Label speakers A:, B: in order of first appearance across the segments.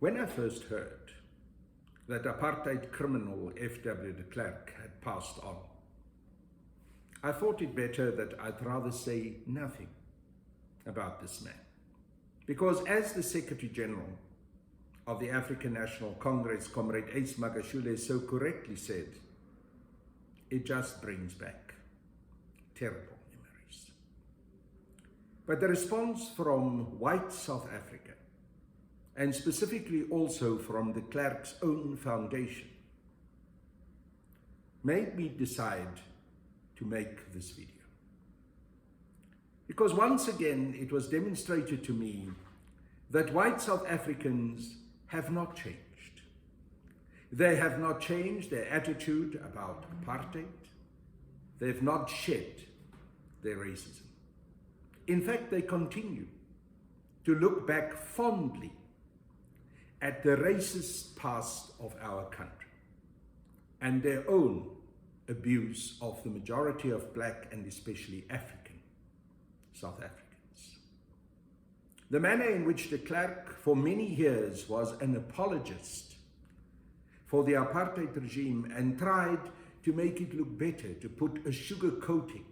A: When I first heard that apartheid criminal F.W. de Klerk had passed on, I thought it better that I'd rather say nothing about this man. Because as the Secretary General of the African National Congress, Comrade Ace Magashule, so correctly said, it just brings back terrible memories. But the response from white South Africa, and specifically also from de Klerk's own foundation, made me decide to make this video. Because once again, it was demonstrated to me that white South Africans have not changed. They have not changed their attitude about apartheid. They have not shed their racism. In fact, they continue to look back fondly at the racist past of our country and their own abuse of the majority of black and especially African South Africans. The manner in which de Klerk for many years was an apologist for the apartheid regime and tried to make it look better, to put a sugar coating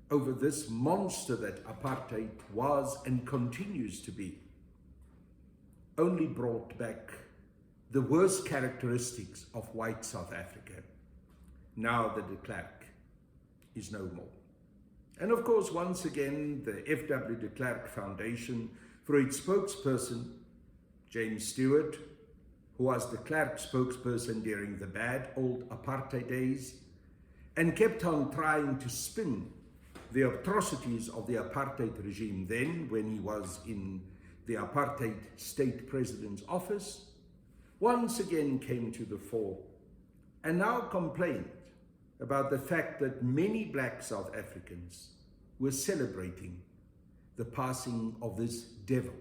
A: over this monster that apartheid was and continues to be, only brought back the worst characteristics of white South Africa, now that de Klerk is no more. And of course, once again, the F.W. de Klerk Foundation, through its spokesperson, James Stewart, who was de Klerk's spokesperson during the bad old apartheid days, and kept on trying to spin the atrocities of the apartheid regime then, when he was in the apartheid state president's office, once again came to the fore and now complained about the fact that many black South Africans were celebrating the passing of this devil,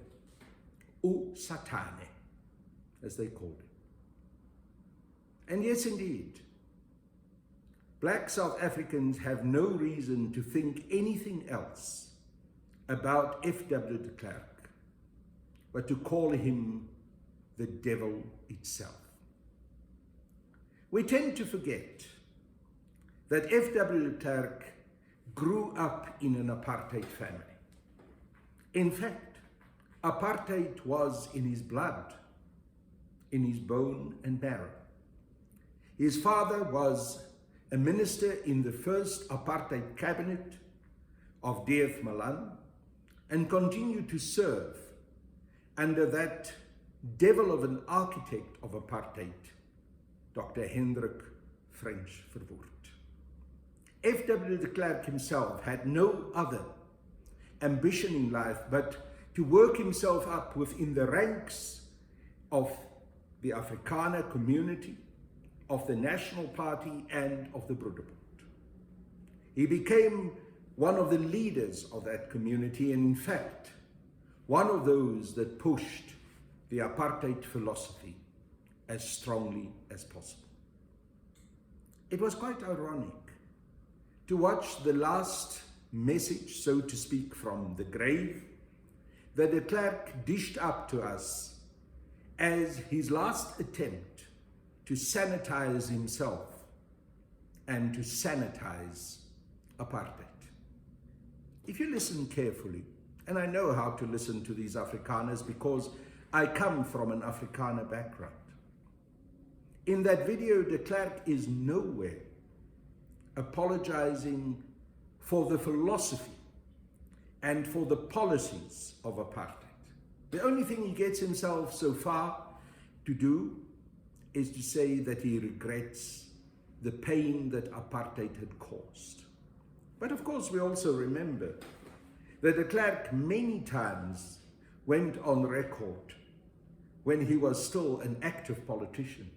A: usathane, as they called it. And yes, indeed, black South Africans have no reason to think anything else about F.W. de Klerk but to call him the devil itself. We tend to forget that F.W. de Klerk grew up in an apartheid family. In fact, apartheid was in his blood, in his bone and marrow. His father was a minister in the first apartheid cabinet of D.F. Malan and continued to serve under that devil of an architect of apartheid, Dr. Hendrik French Verwoerd. F.W. de Klerk himself had no other ambition in life but to work himself up within the ranks of the Afrikaner community, of the National Party and of the Broederbond. He became one of the leaders of that community and in fact, one of those that pushed the apartheid philosophy as strongly as possible. It was quite ironic to watch the last message, so to speak, from the grave that de Klerk dished up to us as his last attempt to sanitize himself and to sanitize apartheid. If you listen carefully, and I know how to listen to these Afrikaners because I come from an Afrikaner background. In that video, de Klerk is nowhere apologizing for the philosophy and for the policies of apartheid. The only thing he gets himself so far to do is to say that he regrets the pain that apartheid had caused. But of course, we also remember that de Klerk many times went on record when he was still an active politician,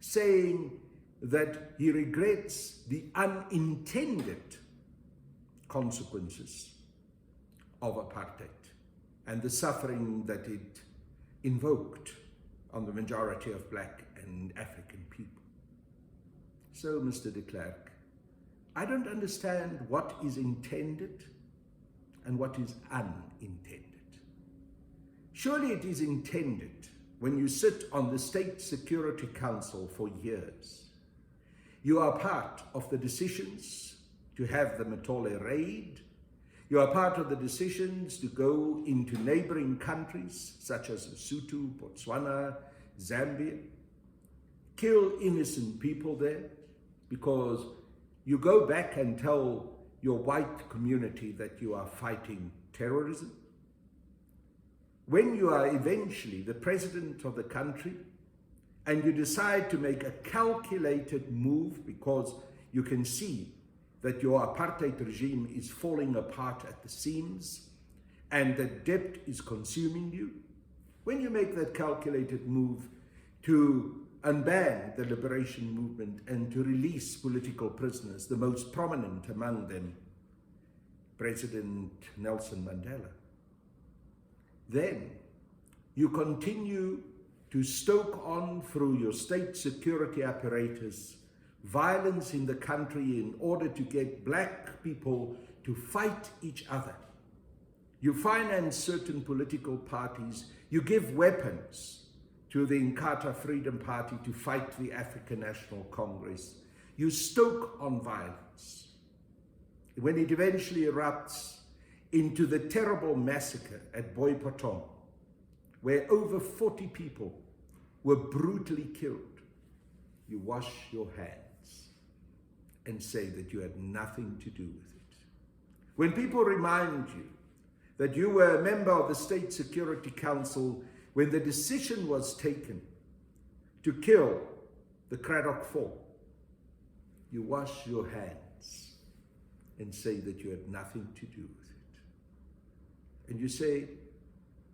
A: saying that he regrets the unintended consequences of apartheid and the suffering that it invoked on the majority of black and African people. So, Mr. de Klerk, I don't understand what is intended and what is unintended. Surely it is intended when you sit on the State Security Council for years, you are part of the decisions to have the Matole raid. You are part of the decisions to go into neighboring countries such as Lesotho, Botswana, Zambia, kill innocent people there because you go back and tell your white community that you are fighting terrorism. When you are eventually the president of the country and you decide to make a calculated move because you can see that your apartheid regime is falling apart at the seams and that debt is consuming you, when you make that calculated move to unban the liberation movement and to release political prisoners, the most prominent among them, President Nelson Mandela, then you continue to stoke on through your state security apparatus violence in the country in order to get black people to fight each other. You finance certain political parties, you give weapons to the Inkatha Freedom Party to fight the African National Congress. You stoke on violence. When it eventually erupts into the terrible massacre at Boipatong, where over 40 people were brutally killed, you wash your hands and say that you had nothing to do with it. When people remind you that you were a member of the State Security Council when the decision was taken to kill the Craddock Four, you wash your hands and say that you had nothing to do with it. And you say,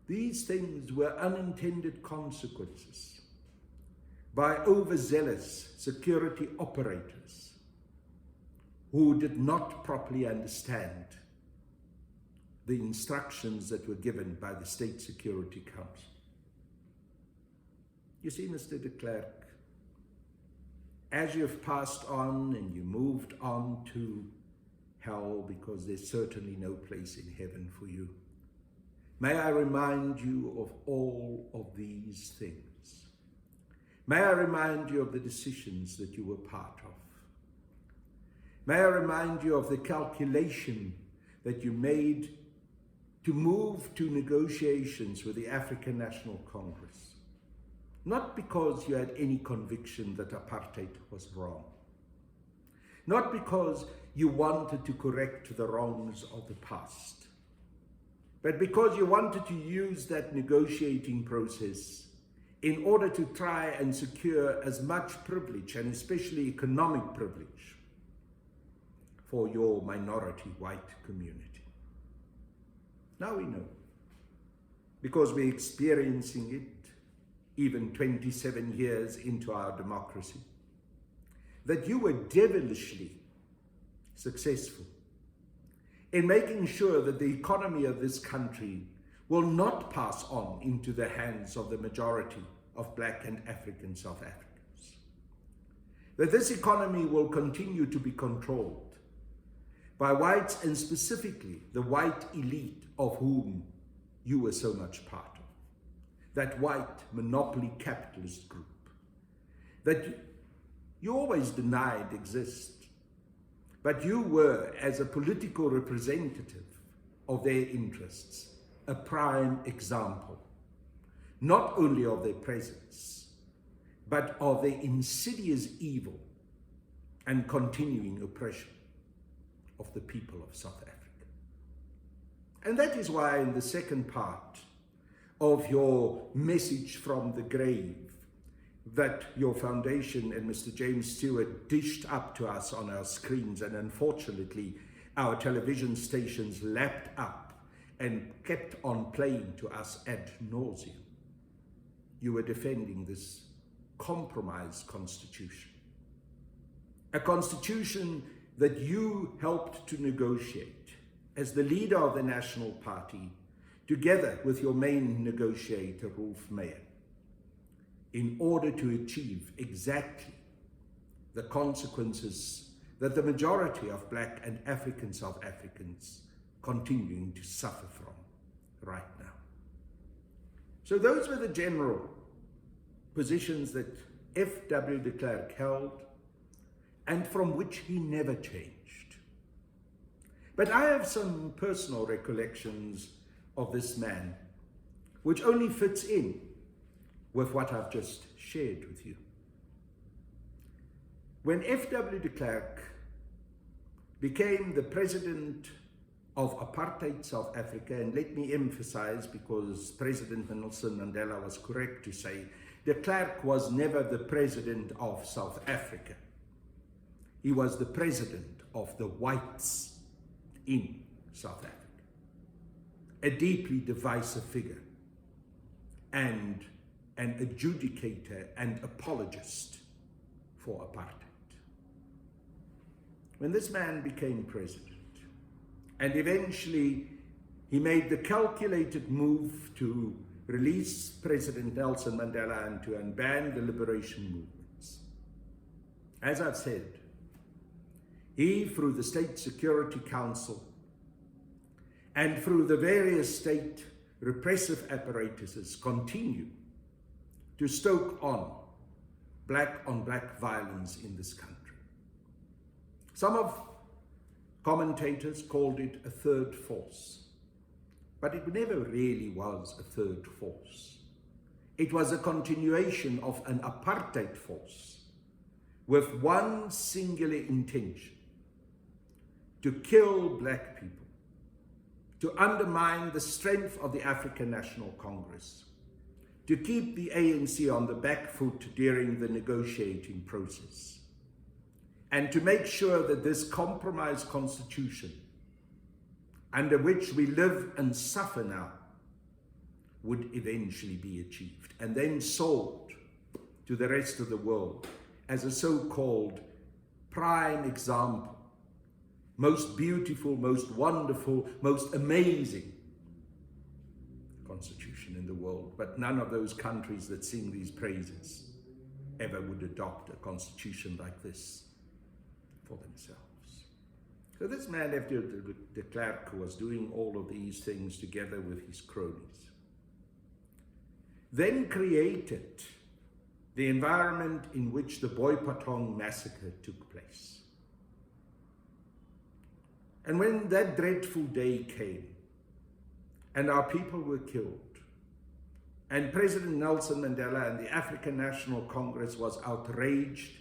A: these things were unintended consequences by overzealous security operators who did not properly understand the instructions that were given by the State Security Council. You see, Mr. de Klerk, as you've passed on and you moved on to hell, because there's certainly no place in heaven for you, may I remind you of all of these things. May I remind you of the decisions that you were part of. May I remind you of the calculation that you made to move to negotiations with the African National Congress. Not because you had any conviction that apartheid was wrong. Not because you wanted to correct the wrongs of the past. But because you wanted to use that negotiating process in order to try and secure as much privilege, and especially economic privilege, for your minority white community. Now we know, because we're experiencing it even 27 years into our democracy, that you were devilishly successful in making sure that the economy of this country will not pass on into the hands of the majority of black and African South Africans. That this economy will continue to be controlled by whites, and specifically the white elite of whom you were so much part of. That white monopoly capitalist group that you always denied exist, but you were, as a political representative of their interests, a prime example, not only of their presence, but of their insidious evil and continuing oppression of the people of South Africa. And that is why in the second part of your message from the grave that your foundation and Mr. James Stewart dished up to us on our screens, and unfortunately our television stations lapped up and kept on playing to us ad nauseum, you were defending this compromised constitution. A constitution that you helped to negotiate as the leader of the National Party, together with your main negotiator, Rolf Meyer, in order to achieve exactly the consequences that the majority of black and African South Africans continuing to suffer from right now. So those were the general positions that F.W. de Klerk held and from which he never changed. But I have some personal recollections of this man, which only fits in with what I've just shared with you. When F.W. de Klerk became the president of apartheid South Africa, and let me emphasize, because President Nelson Mandela was correct to say, de Klerk was never the president of South Africa. He was the president of the whites in South Africa. A deeply divisive figure and an adjudicator and apologist for apartheid. When this man became president, and eventually he made the calculated move to release President Nelson Mandela and to unban the liberation movements, as I've said, he, through the State Security Council and through the various state repressive apparatuses, continued to stoke on black violence in this country. Some of commentators called it a third force, but it never really was a third force. It was a continuation of an apartheid force with one singular intention: to kill black people, to undermine the strength of the African National Congress, to keep the ANC on the back foot during the negotiating process, and to make sure that this compromised constitution, under which we live and suffer now, would eventually be achieved and then sold to the rest of the world as a so-called prime example, most beautiful, most wonderful, most amazing constitution in the world. But none of those countries that sing these praises ever would adopt a constitution like this for themselves. So this man, after de Klerk, was doing all of these things together with his cronies, then created the environment in which the Boipatong massacre took place. And when that dreadful day came, and our people were killed, and President Nelson Mandela and the African National Congress was outraged,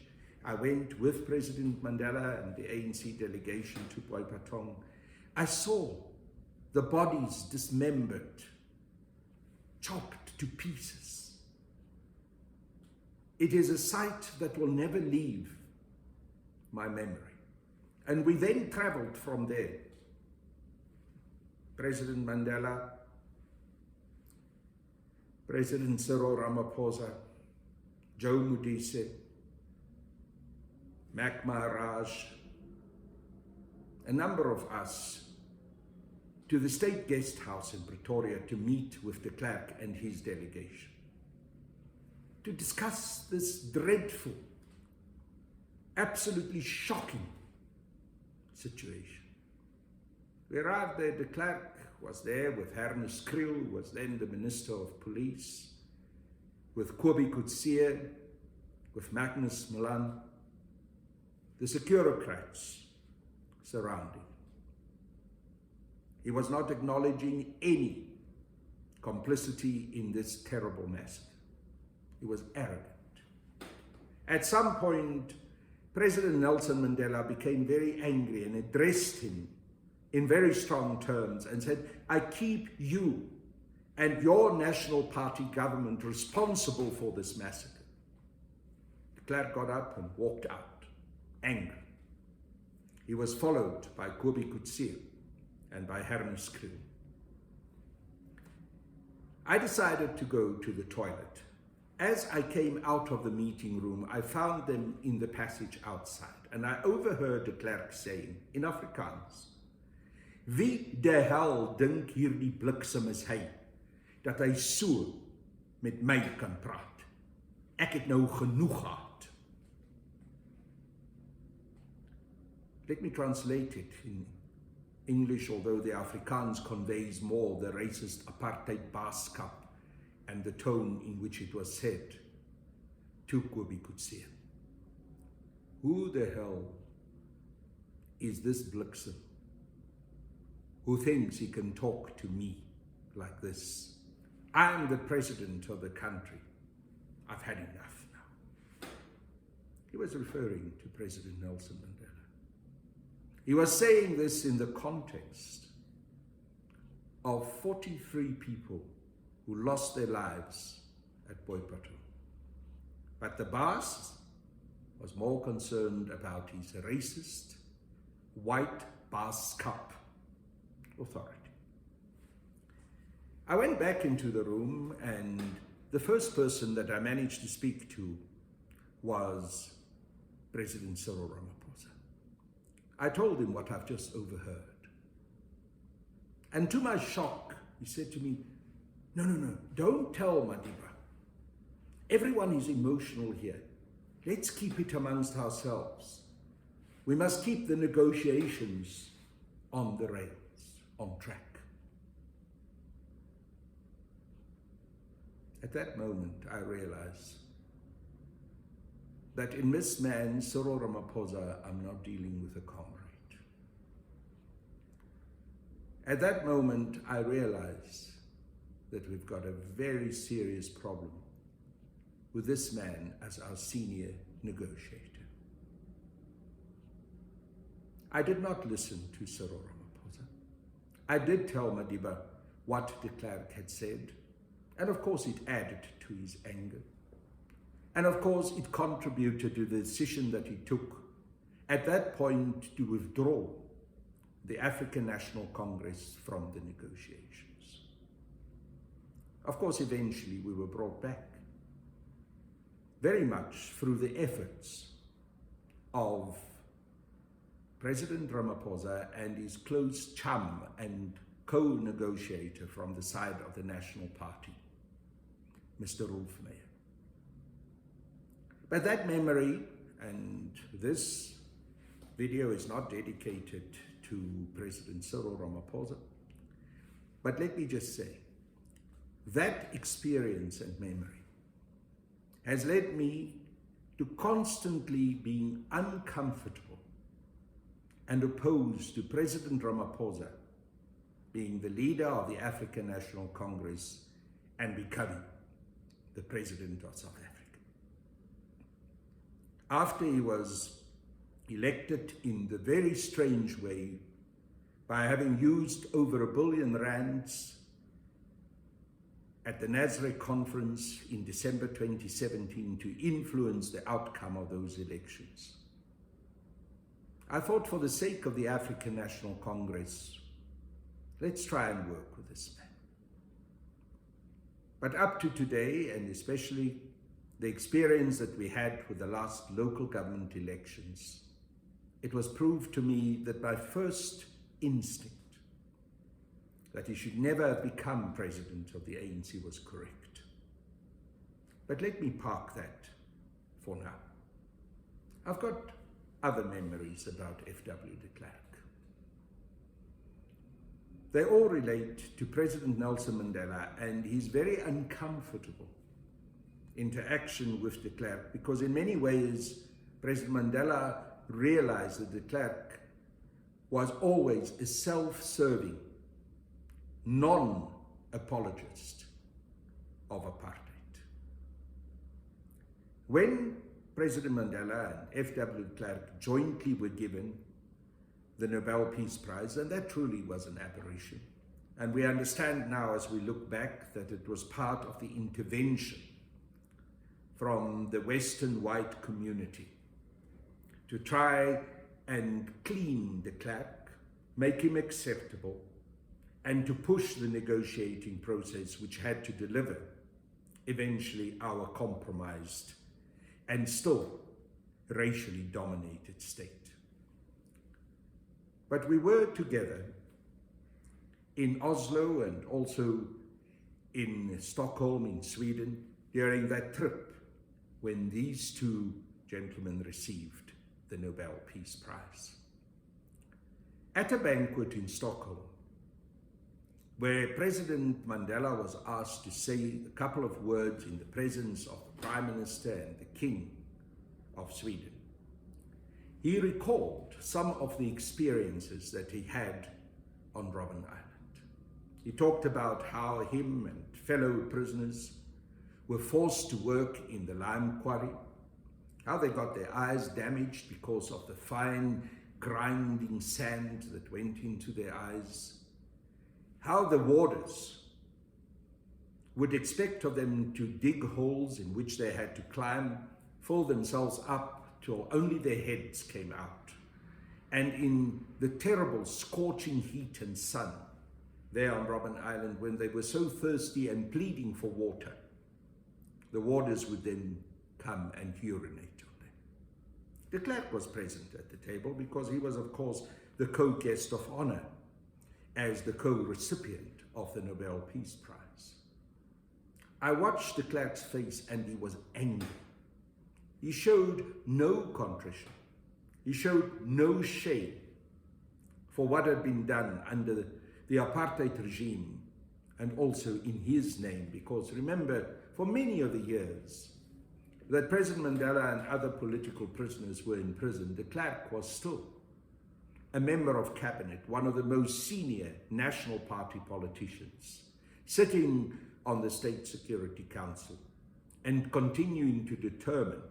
A: I went with President Mandela and the ANC delegation to Boipatong. I saw the bodies dismembered, chopped to pieces. It is a sight that will never leave my memory. And we then traveled from there. President Mandela, President Cyril Ramaphosa, Joe Modise, Mac Maharaj, a number of us, to the State Guest House in Pretoria to meet with de Klerk and his delegation, to discuss this dreadful, absolutely shocking situation. We arrived there. De Klerk was there with Ernest Kriel, who was then the Minister of Police, with Kobie Coetzee, with Magnus Milan, the securocrats surrounding. He was not acknowledging any complicity in this terrible massacre. He was arrogant. At some point, President Nelson Mandela became very angry and addressed him in very strong terms and said, "I keep you and your National Party government responsible for this massacre." De Klerk got up and walked out, angry. He was followed by Kobie Coetzee and by Ernest Kriel. I decided to go to the toilet. As I came out of the meeting room, I found them in the passage outside, and I overheard de Klerk saying in Afrikaans, "Wie de hel dink hierdie bliksem is hy, dat hy so met my kan praat? Ek het nou genoeg gehad." Let me translate it in English, although the Afrikaans conveys more the racist apartheid baaskap and the tone in which it was said. Tukobikutsien. Who the hell is this Bliksem who thinks he can talk to me like this? I'm the president of the country. I've had enough now. He was referring to President Nelson Mandela. He was saying this in the context of 43 people who lost their lives at Boipatong. But the boss was more concerned about his racist, white boss cup authority. I went back into the room, and the first person that I managed to speak to was President Cyril Ramaphosa. I told him what I've just overheard. And to my shock, he said to me, no, don't tell Madiba. Everyone is emotional here. Let's keep it amongst ourselves. We must keep the negotiations on the rails, on track. At that moment, I realized that in this man, Cyril Ramaphosa, I'm not dealing with a comrade. At that moment, I realized that we've got a very serious problem with this man as our senior negotiator. I did not listen to Cyril Ramaphosa. I did tell Madiba what de Klerk had said, and of course it added to his anger. And of course it contributed to the decision that he took at that point to withdraw the African National Congress from the negotiations. Of course, eventually we were brought back, very much through the efforts of President Ramaphosa and his close chum and co-negotiator from the side of the National Party, Mr. Rolf Meyer. But that memory, and this video is not dedicated to President Cyril Ramaphosa, but let me just say, that experience and memory has led me to constantly being uncomfortable and opposed to President Ramaphosa being the leader of the African National Congress and becoming the President of South Africa. After he was elected in the very strange way by having used over R1 billion at the Nazareth conference in December 2017 to influence the outcome of those elections, I thought, for the sake of the African National Congress, let's try and work with this man. But up to today, and especially the experience that we had with the last local government elections, it was proved to me that my first instinct, that he should never have become president of the ANC, was correct. But let me park that for now. I've got other memories about F.W. de Klerk. They all relate to President Nelson Mandela and his very uncomfortable interaction with de Klerk, because in many ways President Mandela realized that de Klerk was always a self-serving, non-apologist of apartheid. When President Mandela and F.W. de Klerk jointly were given the Nobel Peace Prize, and that truly was an aberration. And we understand now, as we look back, that it was part of the intervention from the Western white community to try and clean de Klerk, make him acceptable, and to push the negotiating process, which had to deliver eventually our compromised and still racially dominated state. But we were together in Oslo and also in Stockholm in Sweden during that trip when these two gentlemen received the Nobel Peace Prize. At a banquet in Stockholm, where President Mandela was asked to say a couple of words in the presence of the Prime Minister and the King of Sweden. He recalled some of the experiences that he had on Robben Island. He talked about how him and fellow prisoners were forced to work in the lime quarry, how they got their eyes damaged because of the fine grinding sand that went into their eyes, how the warders would expect of them to dig holes in which they had to climb, fill themselves up till only their heads came out. And in the terrible scorching heat and sun there on Robben Island, when they were so thirsty and pleading for water, the warders would then come and urinate on them. De Klerk was present at the table because he was, of course, the co-guest of honor as the co-recipient of the Nobel Peace Prize. I watched de Klerk's face and he was angry. He showed no contrition. He showed no shame for what had been done under the apartheid regime and also in his name, because remember, for many of the years that President Mandela and other political prisoners were in prison, de Klerk was still a member of cabinet, one of the most senior National Party politicians, sitting on the State Security Council and continuing to determine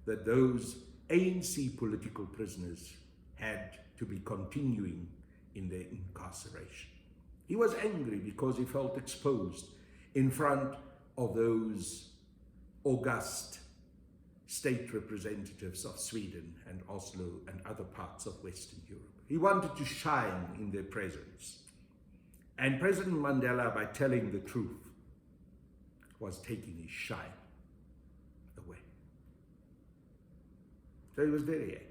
A: that those ANC political prisoners had to be continuing in their incarceration. He was angry because he felt exposed in front of those august state representatives of Sweden and Oslo and other parts of Western Europe. He wanted to shine in their presence. And President Mandela, by telling the truth, was taking his shine away. So he was very angry.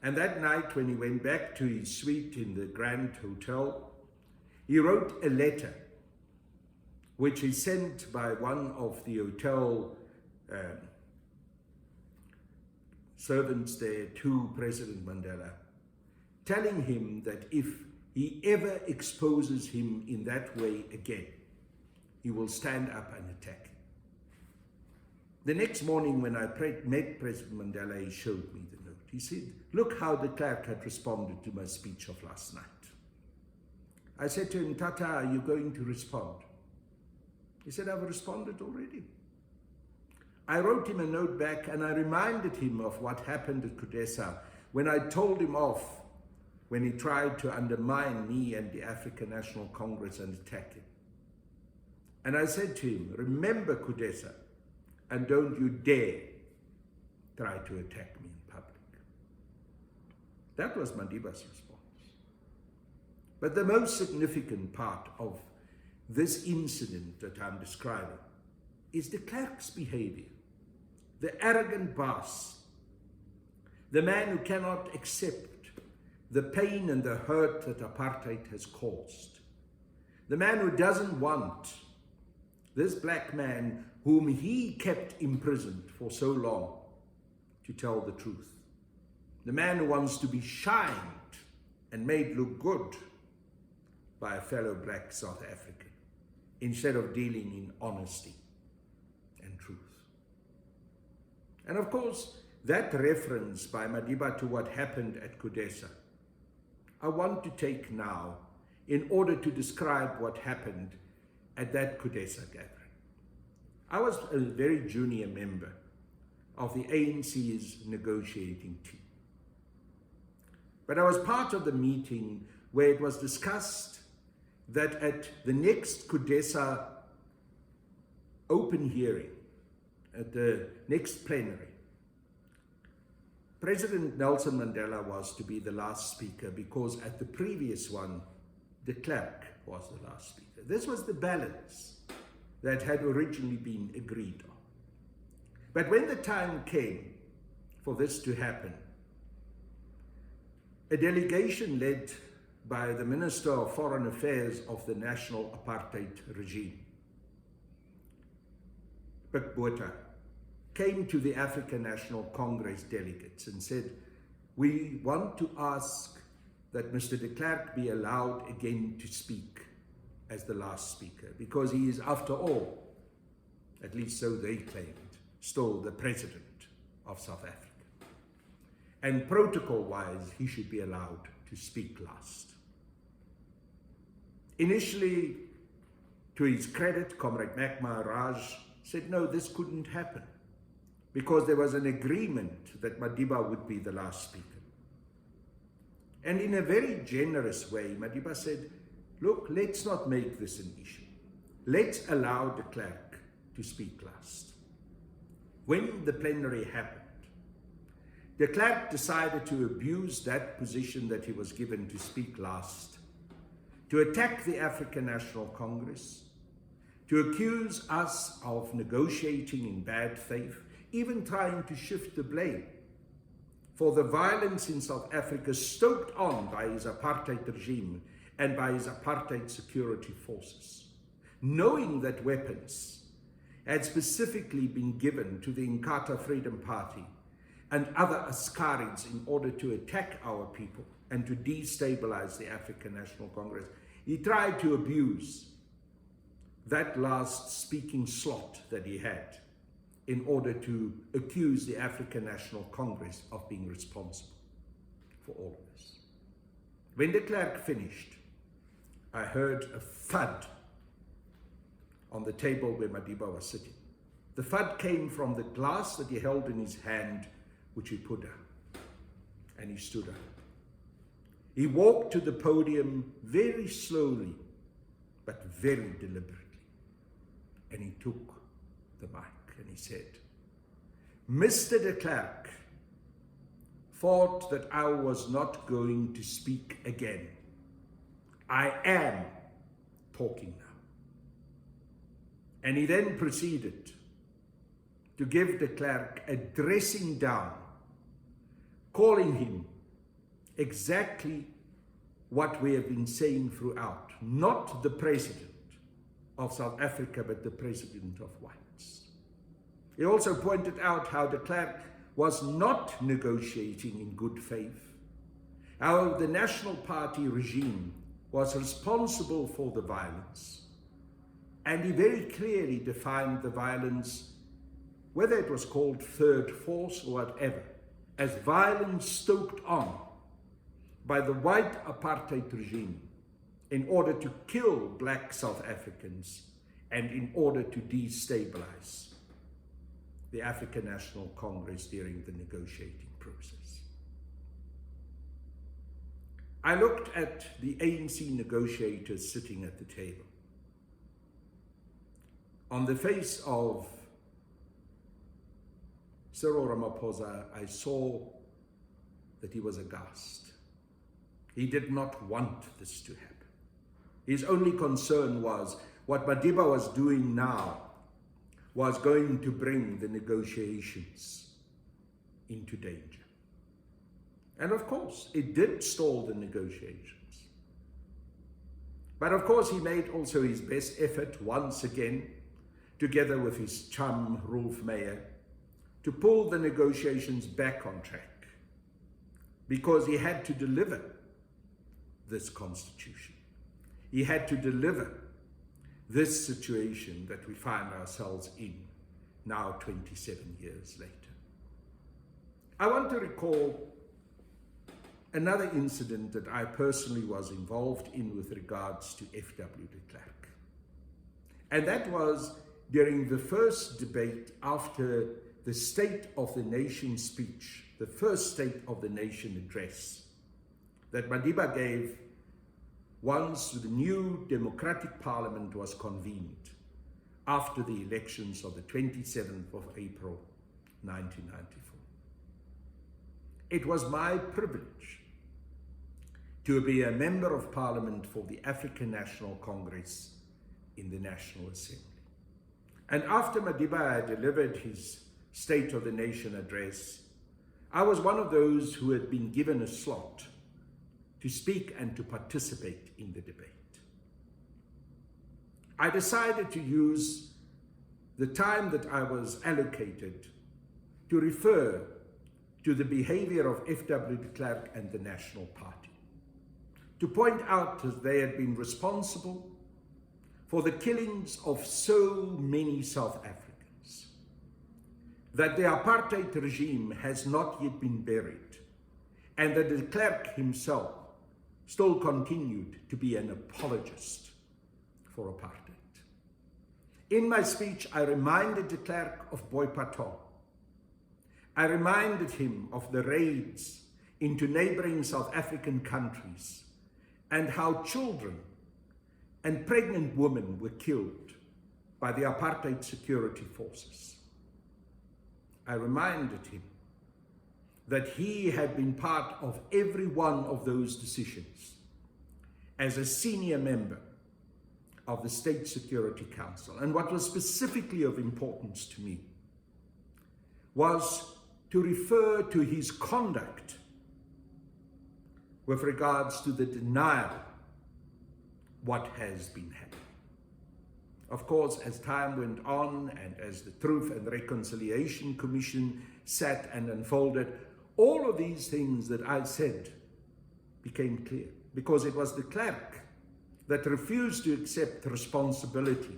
A: And that night, when he went back to his suite in the Grand Hotel, he wrote a letter which he sent by one of the hotel servants there to President Mandela, telling him that if he ever exposes him in that way again, he will stand up and attack him. The next morning when I met President Mandela, he showed me the note. He said, look how de Klerk had responded to my speech of last night. I said to him, Tata, are you going to respond? He said, I've responded already. I wrote him a note back and I reminded him of what happened at CODESA when I told him off when he tried to undermine me and the African National Congress and attack him. And I said to him, remember CODESA and don't you dare try to attack me in public. That was Madiba's response. But the most significant part of this incident that I'm describing is de Klerk's behavior. The arrogant boss, the man who cannot accept the pain and the hurt that apartheid has caused, the man who doesn't want this black man whom he kept imprisoned for so long to tell the truth, the man who wants to be shined and made look good by a fellow black South African instead of dealing in honesty and truth. And of course, that reference by Madiba to what happened at CODESA, I want to take now in order to describe what happened at that CODESA gathering. I was a very junior member of the ANC's negotiating team. But I was part of the meeting where it was discussed that at the next CODESA open hearing, at the next plenary, President Nelson Mandela was to be the last speaker because at the previous one, de Klerk was the last speaker. This was the balance that had originally been agreed on. But when the time came for this to happen, a delegation led by the Minister of Foreign Affairs of the National Apartheid regime, Boipatong, came to the African National Congress delegates and said, we want to ask that Mr. de Klerk be allowed again to speak as the last speaker, because he is, after all, at least so they claimed, still the president of South Africa. And protocol-wise, he should be allowed to speak last. Initially, to his credit, Comrade Maharaj said, no, this couldn't happen, because there was an agreement that Madiba would be the last speaker. And in a very generous way, Madiba said, look, let's not make this an issue. Let's allow de Klerk to speak last. When the plenary happened, de Klerk decided to abuse that position that he was given to speak last, to attack the African National Congress, to accuse us of negotiating in bad faith, even trying to shift the blame for the violence in South Africa stoked on by his apartheid regime and by his apartheid security forces, knowing that weapons had specifically been given to the Inkatha Freedom Party and other Askarids in order to attack our people and to destabilize the African National Congress. He tried to abuse that last speaking slot that he had in order to accuse the African National Congress of being responsible for all of this. When de Klerk finished, I heard a thud on the table where Madiba was sitting. The thud came from the glass that he held in his hand, which he put down, and he stood up. He walked to the podium very slowly, but very deliberately, and he took the mic and he said, Mr. de Klerk thought that I was not going to speak again. I am talking now. And he then proceeded to give de Klerk a dressing down, calling him exactly what we have been saying throughout, not the president of South Africa, but the president of whites. He also pointed out how de Klerk was not negotiating in good faith, how the National Party regime was responsible for the violence, and he very clearly defined the violence, whether it was called third force or whatever, as violence stoked on by the white apartheid regime in order to kill black South Africans and in order to destabilize the African National Congress during the negotiating process. I looked at the ANC negotiators sitting at the table. On the face of Cyril Ramaphosa, I saw that he was aghast. He did not want this to happen. His only concern was what Madiba was doing now was going to bring the negotiations into danger. And of course, it did stall the negotiations. But of course, he made also his best effort once again, together with his chum, Rolf Meyer, to pull the negotiations back on track, because he had to deliver this constitution. He had to deliver this situation that we find ourselves in now 27 years later. I want to recall another incident that I personally was involved in with regards to F.W. de Klerk. And that was during the first debate after the State of the Nation speech, the first State of the Nation address that Madiba gave once the new democratic parliament was convened after the elections of the 27th of April, 1994. It was my privilege to be a member of parliament for the African National Congress in the National Assembly. And after Madiba had delivered his State of the Nation address, I was one of those who had been given a slot to speak and to participate in the debate. I decided to use the time that I was allocated to refer to the behavior of F.W. de Klerk and the National Party, to point out that they had been responsible for the killings of so many South Africans, that the apartheid regime has not yet been buried, and that de Klerk himself still continued to be an apologist for apartheid. In my speech, I reminded de Klerk of Boipatong. I reminded him of the raids into neighboring South African countries and how children and pregnant women were killed by the apartheid security forces. I reminded him that he had been part of every one of those decisions as a senior member of the State Security Council. And what was specifically of importance to me was to refer to his conduct with regards to the denial what has been happening. Of course, as time went on and as the Truth and Reconciliation Commission sat and unfolded, all of these things that I said became clear, because it was de Klerk that refused to accept responsibility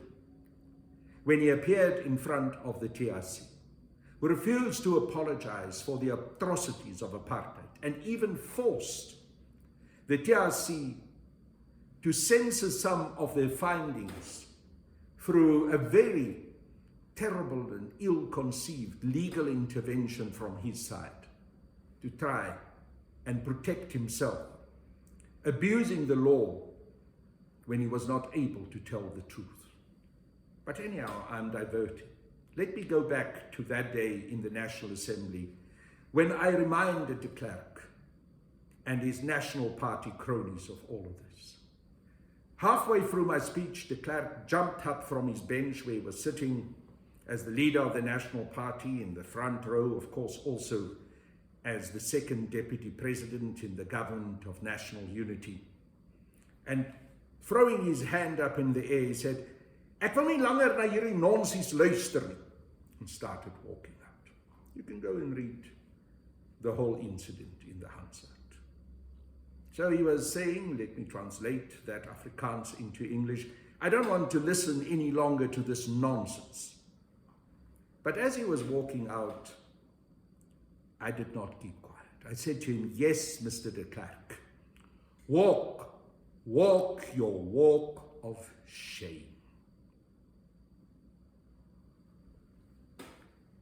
A: when he appeared in front of the TRC, who refused to apologize for the atrocities of apartheid, and even forced the TRC to censor some of their findings through a very terrible and ill-conceived legal intervention from his side to try and protect himself, abusing the law when he was not able to tell the truth. But anyhow, I'm diverting. Let me go back to that day in the National Assembly when I reminded de Klerk and his National Party cronies of all of this. Halfway through my speech, de Klerk jumped up from his bench where he was sitting as the leader of the National Party in the front row, of course also as the second deputy president in the government of national unity. And throwing his hand up in the air, he said, "Ek wil nie langer na hierdie nonsies luister nie," and started walking out. You can go and read the whole incident in the Hansard. So he was saying, let me translate that Afrikaans into English, I don't want to listen any longer to this nonsense. But as he was walking out, I did not keep quiet. I said to him, yes, Mr. de Klerk, walk your walk of shame.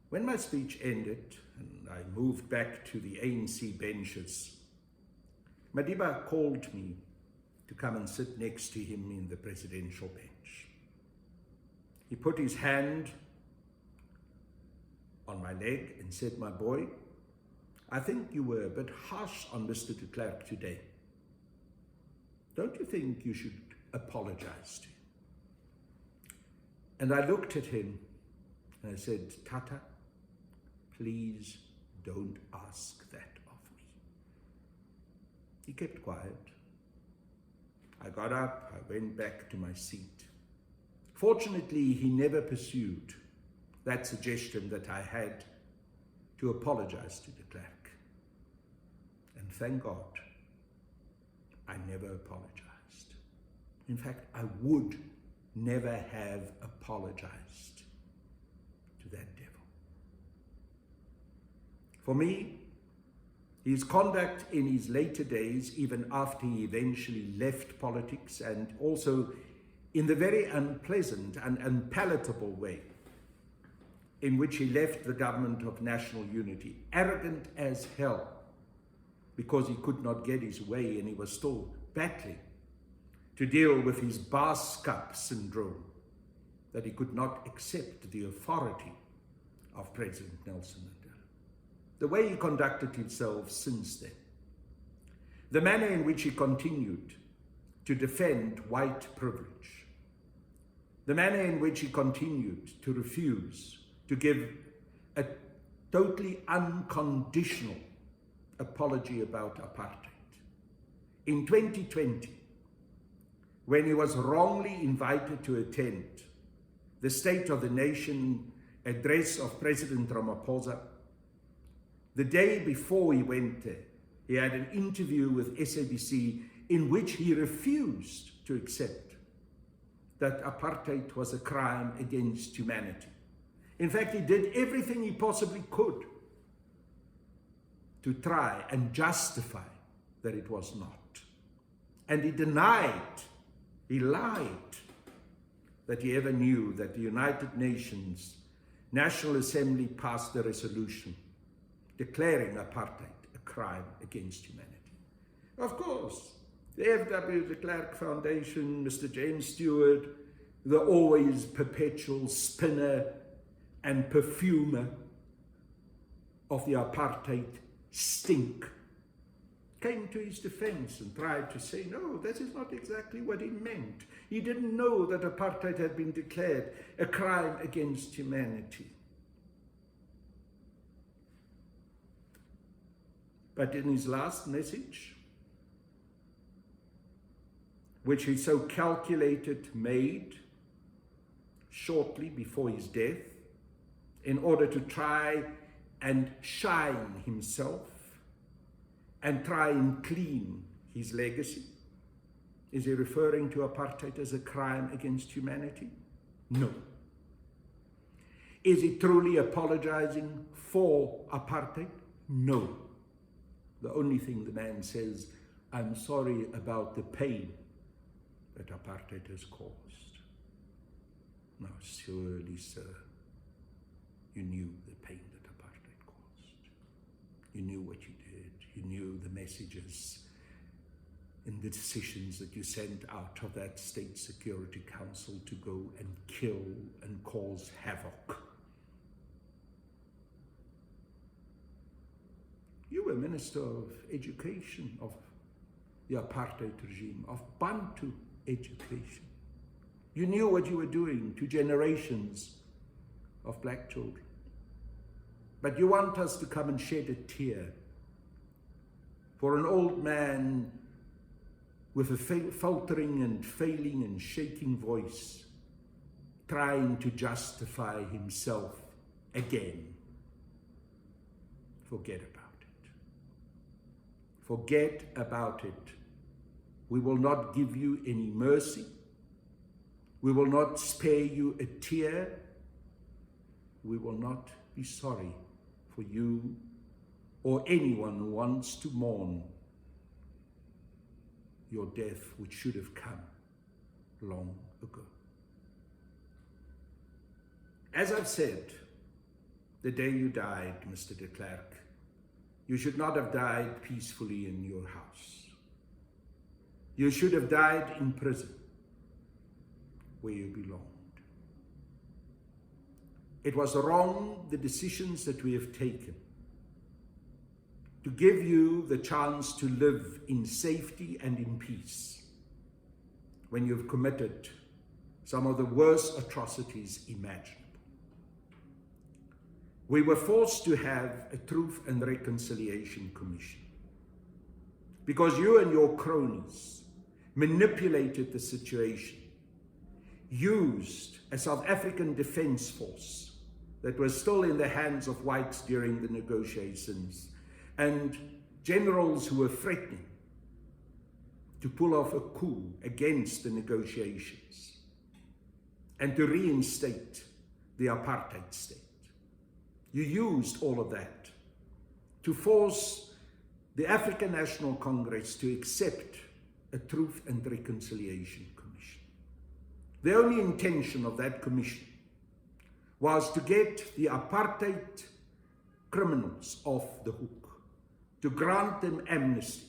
A: When my speech ended and I moved back to the ANC benches, Madiba called me to come and sit next to him in the presidential bench. He put his hand on my leg and said, "My boy, I think you were a bit harsh on Mr. de Klerk today. Don't you think you should apologize to him?" And I looked at him and I said, "Tata, please don't ask that of me." He kept quiet. I got up, I went back to my seat. Fortunately, he never pursued that suggestion that I had to apologize to de Klerk. And thank God, I never apologized. In fact, I would never have apologized to that devil. For me, his conduct in his later days, even after he eventually left politics, and also in the very unpleasant and unpalatable way in which he left the government of national unity, arrogant as hell, because he could not get his way and he was still battling to deal with his Baaskap syndrome, that he could not accept the authority of President Nelson Mandela. The way he conducted himself since then, the manner in which he continued to defend white privilege, the manner in which he continued to refuse to give a totally unconditional apology about apartheid. In 2020, when he was wrongly invited to attend the State of the Nation address of President Ramaphosa, the day before he went there, he had an interview with SABC in which he refused to accept that apartheid was a crime against humanity. In fact, he did everything he possibly could to try and justify that it was not. And he denied, he lied, that he ever knew that the United Nations National Assembly passed a resolution declaring apartheid a crime against humanity. Of course, the F.W. de Klerk Foundation, Mr. James Stewart, the always perpetual spinner and perfumer of the apartheid stink, came to his defense and tried to say, no, that is not exactly what he meant. He didn't know that apartheid had been declared a crime against humanity. But in his last message, which he so calculated made shortly before his death, in order to try and shine himself and try and clean his legacy. Is he referring to apartheid as a crime against humanity? No. Is he truly apologizing for apartheid? No. The only thing the man says, I'm sorry about the pain that apartheid has caused. Now, surely, sir, you knew the pain that apartheid caused. You knew what you did. You knew the messages and the decisions that you sent out of that State Security Council to go and kill and cause havoc. You were Minister of Education of the apartheid regime, of Bantu education. You knew what you were doing to generations of black children. But you want us to come and shed a tear for an old man with a faltering and failing and shaking voice, trying to justify himself again. Forget about it. Forget about it. We will not give you any mercy. We will not spare you a tear. We will not be sorry for you or anyone who wants to mourn your death, which should have come long ago. As I've said, the day you died, Mr. de Klerk, you should not have died peacefully in your house. You should have died in prison, where you belonged. It was wrong, the decisions that we have taken, to give you the chance to live in safety and in peace when you've committed some of the worst atrocities imaginable. We were forced to have a Truth and Reconciliation Commission because you and your cronies manipulated the situation, used a South African Defence Force that was still in the hands of whites during the negotiations, and generals who were threatening to pull off a coup against the negotiations and to reinstate the apartheid state. You used all of that to force the African National Congress to accept a Truth and Reconciliation Commission. The only intention of that commission was to get the apartheid criminals off the hook, to grant them amnesty,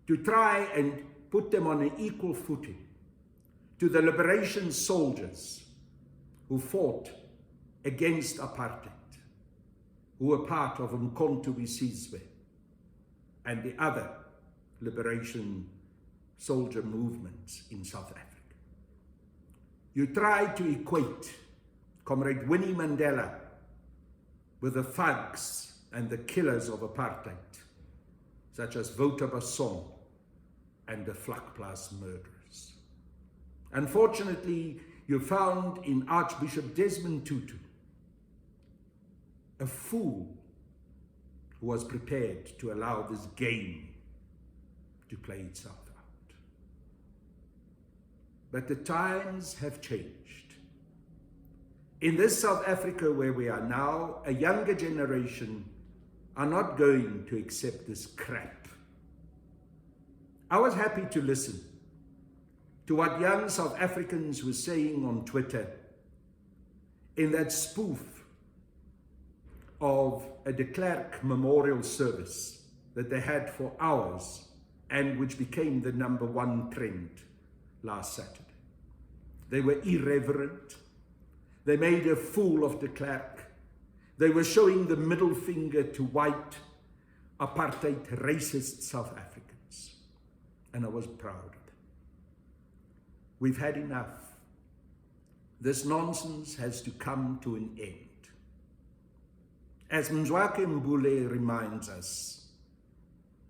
A: to try and put them on an equal footing to the liberation soldiers who fought against apartheid, who were part of Umkhonto weSizwe and the other liberation soldier movements in South Africa. You tried to equate Comrade Winnie Mandela with the thugs and the killers of apartheid, such as Boipatong and the Vlakplaas murderers. Unfortunately, you found in Archbishop Desmond Tutu a fool who was prepared to allow this game to play itself out. But the times have changed. In this South Africa where we are now, a younger generation are not going to accept this crap. I was happy to listen to what young South Africans were saying on Twitter in that spoof of a de Klerk memorial service that they had for hours and which became the #1 trend last Saturday. They were irreverent. They made a fool of de Klerk. They were showing the middle finger to white, apartheid, racist South Africans. And I was proud. We've had enough. This nonsense has to come to an end. As Mzwakhe Mbule reminds us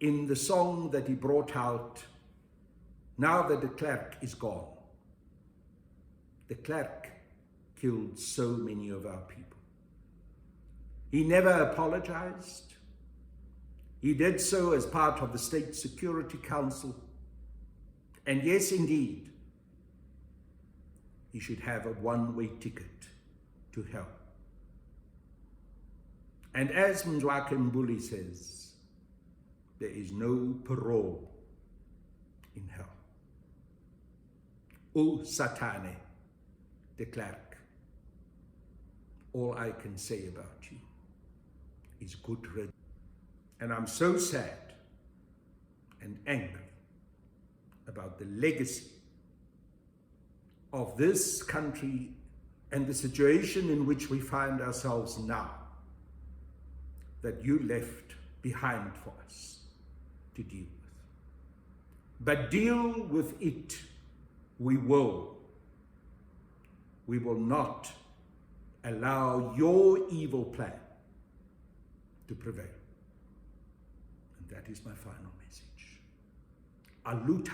A: in the song that he brought out, now that de Klerk is gone. De Klerk killed so many of our people. He never apologized. He did so as part of the State Security Council. And yes, indeed, he should have a one-way ticket to hell. And as Mzwakhe Mbuli says, there is no parole in hell. Usathane, de Klerk, all I can say about you is good riddance. And I'm so sad and angry about the legacy of this country and the situation in which we find ourselves now that you left behind for us to deal with. But deal with it we will. We will not allow your evil plan to prevail. And that is my final message. Aluta.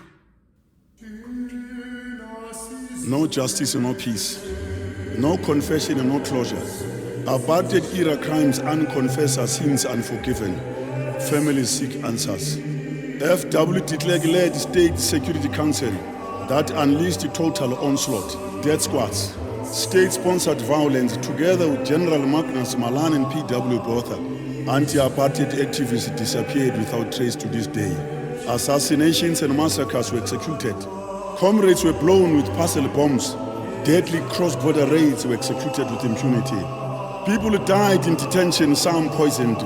B: No justice and no peace. No confession and no closure. Apartheid era crimes unconfessed are sins unforgiven. Families seek answers. F.W. de Klerk led State Security Council that unleashed a total onslaught. Death squads, state-sponsored violence together with General Magnus Malan and P.W. Botha. Anti-apartheid activists disappeared without trace to this day. Assassinations and massacres were executed. Comrades were blown with parcel bombs. Deadly cross-border raids were executed with impunity. People died in detention, some poisoned.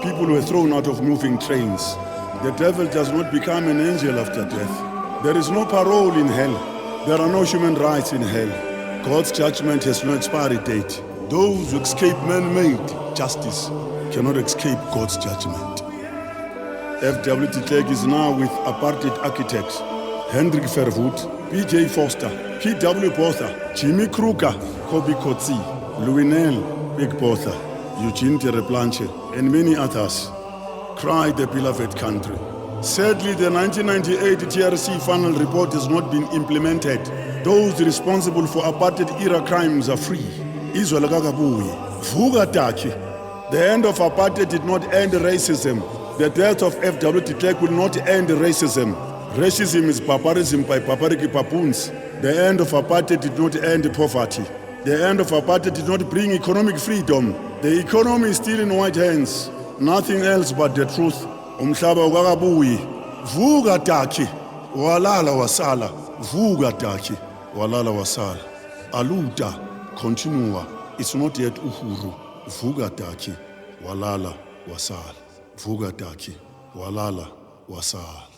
B: People were thrown out of moving trains. The devil does not become an angel after death. There is no parole in hell. There are no human rights in hell. God's judgment has no expiry date. Those who escape man-made justice cannot escape God's judgment. F.W. de Klerk is now with apartheid architects Hendrik Verwoerd, P.J. Foster, P.W. Botha, Jimmy Kruger, Kobe Kotsi, Louinel, Big Botha, Eugene Tereplanche, and many others. Cry the beloved country. Sadly, the 1998 TRC final report has not been implemented. Those responsible for apartheid-era crimes are free. Izolo kakabuye. Vuka Taki. The end of apartheid did not end racism. The death of F.W. de Klerk will not end racism. Racism is barbarism by barbaric baboons. The end of apartheid did not end poverty. The end of apartheid did not bring economic freedom. The economy is still in white hands. Nothing else but the truth. Umhlaba ukakabuyi. Vuka Taki. Walala wasala. Vuka Taki. Walala wasala. Aluta. Continua. It's not yet uhuru. Vuka Taki. Walala wasala. Vuka Taki. Walala wasala.